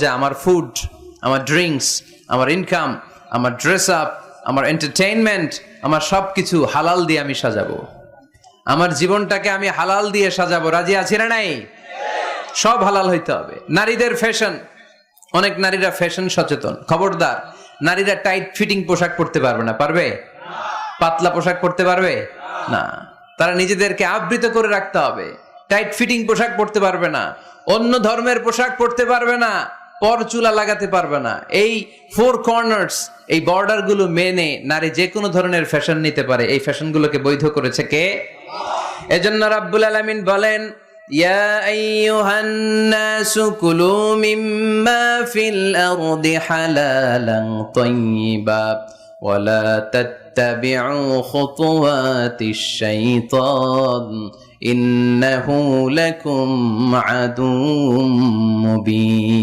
যে আমার ফুড, আমার ড্রিঙ্কস, আমার ইনকাম, আমার ড্রেস আপ, আমার এন্টারটেইনমেন্ট, আমার সবকিছু হালাল দিয়ে আমি সাজাবো। আমার জীবনটাকে আমি হালাল দিয়ে সাজাবো। রাজি আছি না নাই? সব হালাল হইতে হবে। নারীদের ফ্যাশন, অনেক নারীরা ফ্যাশন সচেতন। খবরদার, নারীরা টাইট ফিটিং পোশাক পরতে পারবে না। পারবে? পাতলা পোশাক পরতে পারবে না। তারা নিজেদেরকে আবৃত করে রাখতে হবে। টাইট ফিটিং পোশাক পরতে পারবে না, অন্য ধর্মের পোশাক পরতে পারবে না, পর চুলা লাগাতে পারবে না। এই ফোর কর্নার্স, এই বর্ডার গুলো মেনে নারী যে কোনো ধরনের ফ্যাশন নিতে পারে। এই ফ্যাশন গুলোকে বৈধ করেছে কে? এজন্য রাব্বুল আলামিন বলেন, ইয়া আইয়ুহান নাসু কুলু মিম্মা ফিল আরদি হালালান তাইয়্যিবা ওয়া লা তাত্তাবিউ খুতুওয়াতিশ শাইতান ইন্নাহু লাকুম আদুউম মুবিন।